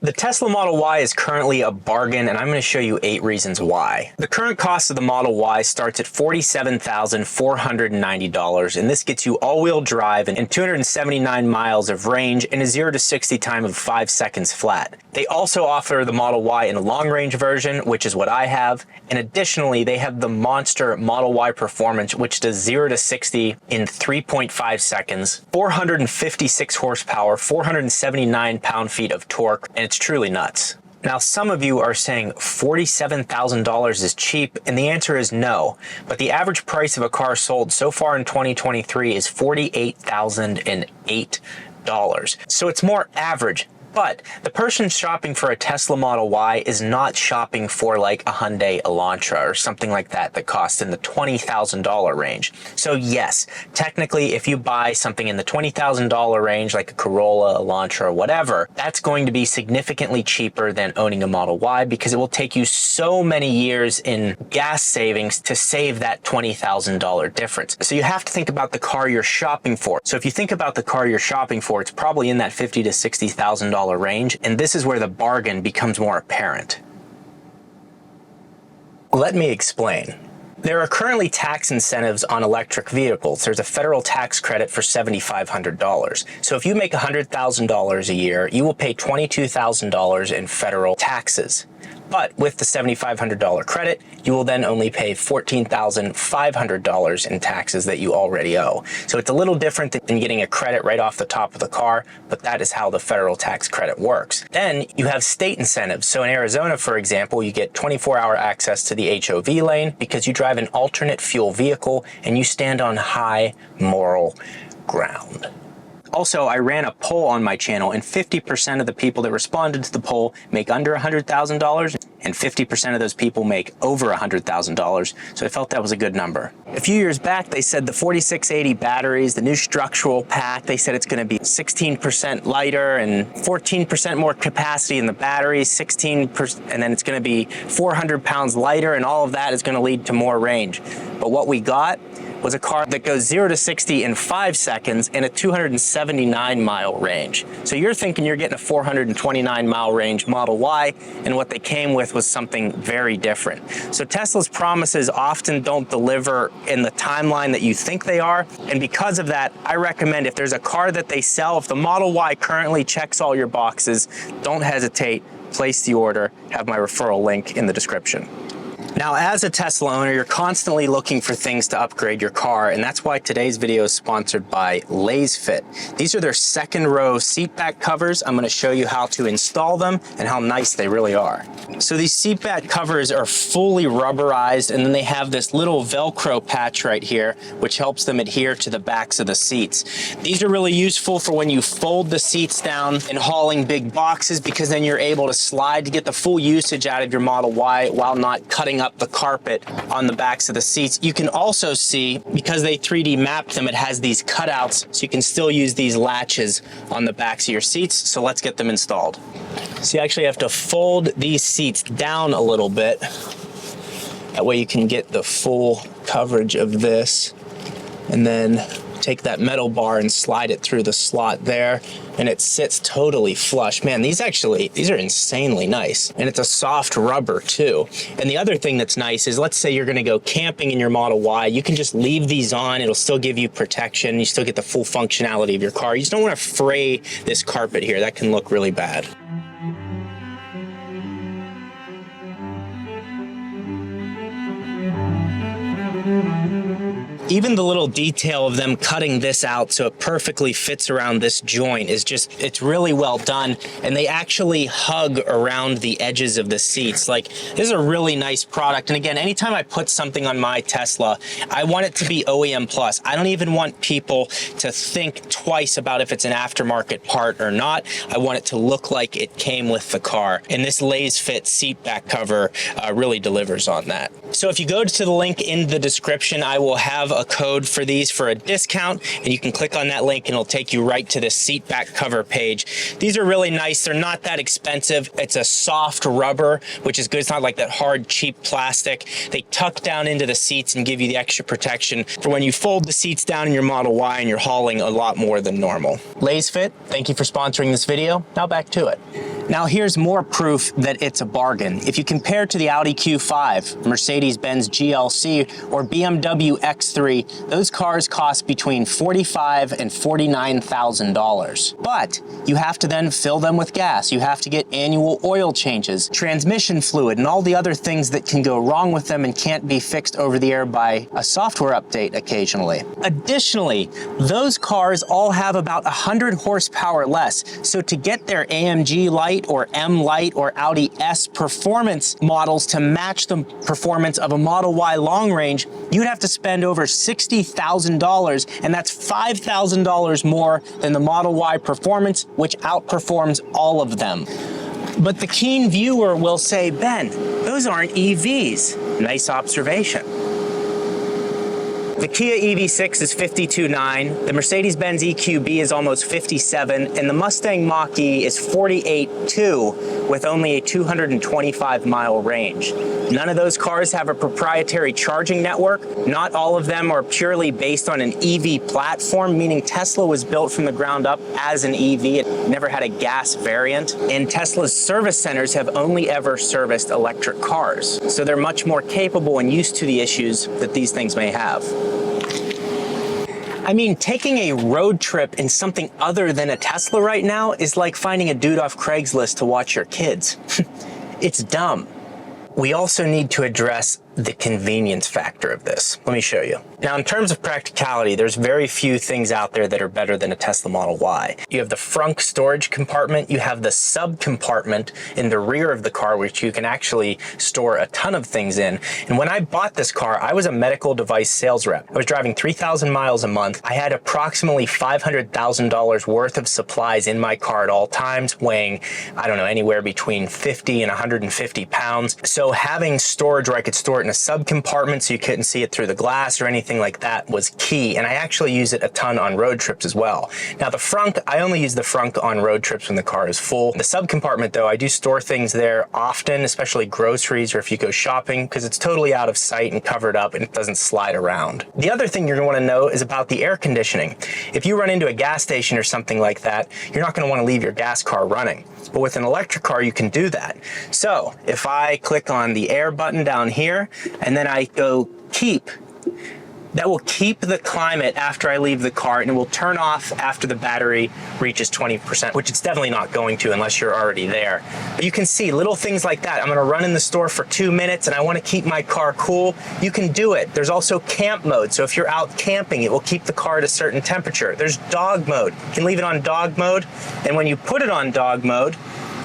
The Tesla Model Y is currently a bargain, and I'm going to show you 8 reasons why. The current cost of the Model Y starts at $47,490, and this gets you all-wheel drive and 279 miles of range and a 0 to 60 time of 5 seconds flat. They also offer the Model Y in a long-range version, which is what I have, and additionally, they have the monster Model Y Performance, which does 0 to 60 in 3.5 seconds, 456 horsepower, 479 pound-feet of torque, and it's truly nuts. Now, some of you are saying $47,000 is cheap, and the answer is no. But the average price of a car sold so far in 2023 is $48,008. So it's more average. But the person shopping for a Tesla Model Y is not shopping for like a Hyundai Elantra or something like that that costs in the $20,000 range. So yes, technically if you buy something in the $20,000 range like a Corolla, Elantra, or whatever, that's going to be significantly cheaper than owning a Model Y because it will take you so many years in gas savings to save that $20,000 difference. So you have to think about the car you're shopping for. So if you think about the car you're shopping for, it's probably in that $50,000 to $60,000 range, and this is where the bargain becomes more apparent. Let me explain. There are currently tax incentives on electric vehicles. There's a federal tax credit for $7,500. So if you make $100,000 a year, you will pay $22,000 in federal taxes. But with the $7,500 credit, you will then only pay $14,500 in taxes that you already owe. So it's a little different than getting a credit right off the top of the car, but that is how the federal tax credit works. Then you have state incentives. So in Arizona, for example, you get 24-hour access to the HOV lane because you drive an alternate fuel vehicle and you stand on high moral ground. Also, I ran a poll on my channel, and 50% of the people that responded to the poll make under $100,000, and 50% of those people make over $100,000, so I felt that was a good number. A few years back, they said the 4680 batteries, the new structural pack, they said it's going to be 16% lighter and 14% more capacity in the batteries, 16%, and then it's going to be 400 pounds lighter, and all of that is going to lead to more range. But what we got was a car that goes 0 to 60 in 5 seconds and a 279 mile range. So you're thinking you're getting a 429 mile range Model Y, and what they came with was something very different. So Tesla's promises often don't deliver in the timeline that you think they are, and because of that, I recommend if there's a car that they sell, if the Model Y currently checks all your boxes, don't hesitate, place the order, have my referral link in the description. Now, as a Tesla owner, you're constantly looking for things to upgrade your car, and that's why today's video is sponsored by LazeFit. These are their second row seat back covers. I'm going to show you how to install them and how nice they really are. So these seat back covers are fully rubberized, and then they have this little Velcro patch right here, which helps them adhere to the backs of the seats. These are really useful for when you fold the seats down and hauling big boxes, because then you're able to slide to get the full usage out of your Model Y while not cutting up the carpet on the backs of the seats. You can also see, because they 3D mapped them, it has these cutouts, so you can still use these latches on the backs of your seats. So let's get them installed. So you actually have to fold these seats down a little bit. That way you can get the full coverage of this, and then take that metal bar and slide it through the slot there, and it sits totally flush. Man, these are insanely nice, and it's a soft rubber too. And the other thing that's nice is, let's say you're gonna go camping in your Model Y, you can just leave these on, it'll still give you protection, you still get the full functionality of your car. You just don't wanna fray this carpet here, that can look really bad. Even the little detail of them cutting this out so it perfectly fits around this joint is just, it's really well done. And they actually hug around the edges of the seats. Like, this is a really nice product. And again, anytime I put something on my Tesla, I want it to be OEM plus. I don't even want people to think twice about if it's an aftermarket part or not. I want it to look like it came with the car. And this LazeFit seat back cover really delivers on that. So if you go to the link in the description, I will have a code for these for a discount, and you can click on that link and it'll take you right to the seat back cover page. These are really nice. They're not that expensive. It's a soft rubber, which is good. It's not like that hard, cheap plastic. They tuck down into the seats and give you the extra protection for when you fold the seats down in your Model Y and you're hauling a lot more than normal. LazeFit, thank you for sponsoring this video. Now back to it. Now here's more proof that it's a bargain. If you compare to the Audi Q5, Mercedes-Benz GLC, or BMW X3, those cars cost between $45,000 and $49,000. But you have to then fill them with gas. You have to get annual oil changes, transmission fluid, and all the other things that can go wrong with them and can't be fixed over the air by a software update occasionally. Additionally, those cars all have about 100 horsepower less. So to get their AMG Light or M Light or Audi S performance models to match the performance of a Model Y long range, you'd have to spend over $60,000, and that's $5,000 more than the Model Y performance, which outperforms all of them. But the keen viewer will say, Ben, those aren't EVs. Nice observation. The Kia EV6 is $52,900, the Mercedes-Benz EQB is almost $57,000, and the Mustang Mach-E is $48,200 with only a 225-mile range. None of those cars have a proprietary charging network. Not all of them are purely based on an EV platform, meaning Tesla was built from the ground up as an EV. It never had a gas variant. And Tesla's service centers have only ever serviced electric cars. So they're much more capable and used to the issues that these things may have. I mean, taking a road trip in something other than a Tesla right now is like finding a dude off Craigslist to watch your kids. It's dumb. We also need to address the convenience factor of this. Let me show you. Now, in terms of practicality, there's very few things out there that are better than a Tesla Model Y. You have the front storage compartment, you have the sub compartment in the rear of the car, which you can actually store a ton of things in. And when I bought this car, I was a medical device sales rep. I was driving 3,000 miles a month. I had approximately $500,000 worth of supplies in my car at all times, weighing, I don't know, anywhere between 50 and 150 pounds. So having storage where I could store it in a sub compartment so you couldn't see it through the glass or anything like that was key, and I actually use it a ton on road trips as well. Now the frunk, I only use the frunk on road trips when the car is full. The sub compartment though, I do store things there often, especially groceries or if you go shopping, because it's totally out of sight and covered up and it doesn't slide around. The other thing you're going to want to know is about the air conditioning. If you run into a gas station or something like that, you're not going to want to leave your gas car running. But with an electric car, you can do that. So if I click on the air button down here, and then I go keep, that will keep the climate after I leave the car, and it will turn off after the battery reaches 20%, which it's definitely not going to unless you're already there. But you can see little things like that. I'm gonna run in the store for 2 minutes and I wanna keep my car cool. You can do it. There's also camp mode. So if you're out camping, it will keep the car at a certain temperature. There's dog mode. You can leave it on dog mode. And when you put it on dog mode,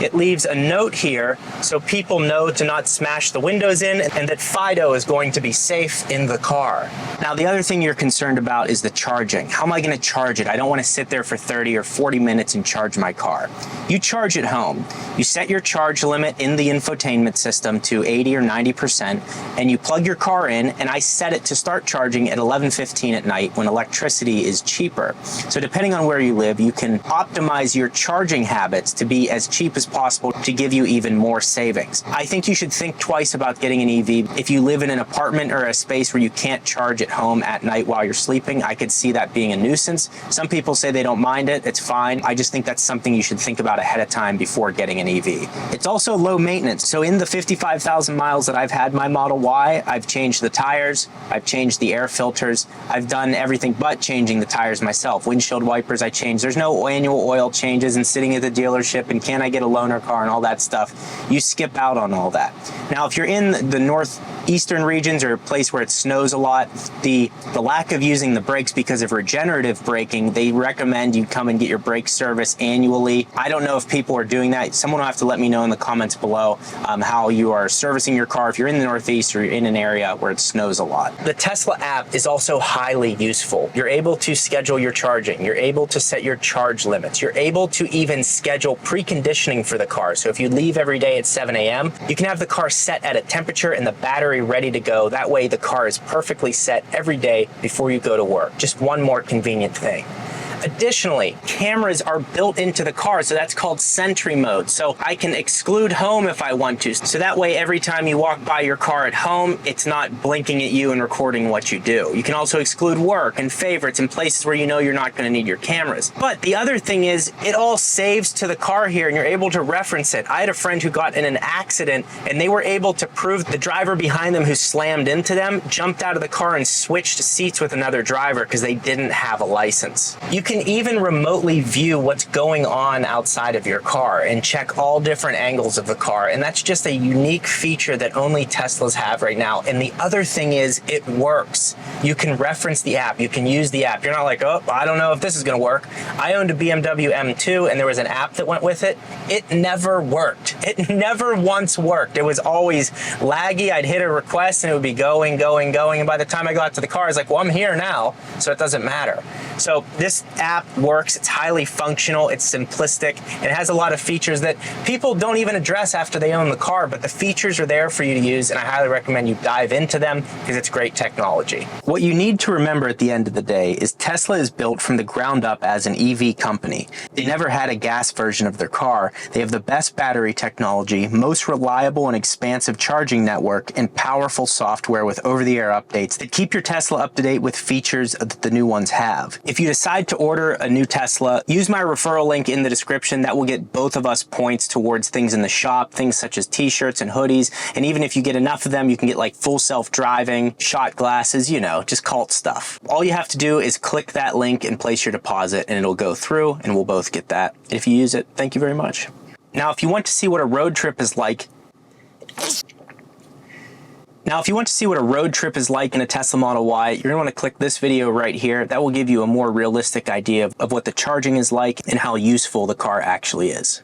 it leaves a note here so people know to not smash the windows in and that Fido is going to be safe in the car. Now, the other thing you're concerned about is the charging. How am I going to charge it? I don't want to sit there for 30 or 40 minutes and charge my car. You charge at home. You set your charge limit in the infotainment system to 80 or 90%, and you plug your car in, and I set it to start charging at 11:15 at night when electricity is cheaper. So depending on where you live, you can optimize your charging habits to be as cheap as possible to give you even more savings. I think you should think twice about getting an EV. If you live in an apartment or a space where you can't charge at home at night while you're sleeping, I could see that being a nuisance. Some people say they don't mind it. It's fine. I just think that's something you should think about ahead of time before getting an EV. It's also low maintenance. So in the 55,000 miles that I've had my Model Y, I've changed the tires, I've changed the air filters, I've done everything but changing the tires myself. Windshield wipers I changed. There's no annual oil changes and sitting at the dealership and can I get a loaner car and all that stuff. You skip out on all that. Now, if you're in the northeastern regions or a place where it snows a lot, the lack of using the brakes because of regenerative braking, they recommend you come and get your brake service annually. I don't know if people are doing that. Someone will have to let me know in the comments below how you are servicing your car if you're in the Northeast or you're in an area where it snows a lot. The Tesla app is also highly useful. You're able to schedule your charging. You're able to set your charge limits. You're able to even schedule preconditioning for the car. So if you leave every day at 7 a.m., you can have the car set at a temperature and the battery ready to go. That way the car is perfectly set every day before you go to work. Just one more convenient thing. Additionally, cameras are built into the car, so that's called Sentry mode. So I can exclude home if I want to. So that way, every time you walk by your car at home, it's not blinking at you and recording what you do. You can also exclude work and favorites and places where you know you're not going to need your cameras. But the other thing is, it all saves to the car here and you're able to reference it. I had a friend who got in an accident and they were able to prove the driver behind them who slammed into them jumped out of the car and switched seats with another driver because they didn't have a license. You can even remotely view what's going on outside of your car and check all different angles of the car, and that's just a unique feature that only Teslas have right now. And the other thing is, it works. You can reference the app, you can use the app. You're not like, oh, I don't know if this is going to work. I owned a BMW M2 and there was an app that went with it. It never worked. It never once worked. It was always laggy. I'd hit a request and it would be going, and by the time I got to the car, I was like, well, I'm here now, so it doesn't matter. So this app works. It's highly functional. It's simplistic. It has a lot of features that people don't even address after they own the car, but the features are there for you to use, and I highly recommend you dive into them because it's great technology. What you need to remember at the end of the day is Tesla is built from the ground up as an EV company. They never had a gas version of their car. They have the best battery technology, most reliable and expansive charging network, and powerful software with over-the-air updates that keep your Tesla up to date with features that the new ones have. If you decide to order a new Tesla, use my referral link in the description. That will get both of us points towards things in the shop, things such as t-shirts and hoodies. And even if you get enough of them, you can get like full self-driving, shot glasses, you know, just cult stuff. All you have to do is click that link and place your deposit and it'll go through and we'll both get that. If you use it, thank you very much. Now, if you want to see what a road trip is like, in a Tesla Model Y, you're going to want to click this video right here. That will give you a more realistic idea of what the charging is like and how useful the car actually is.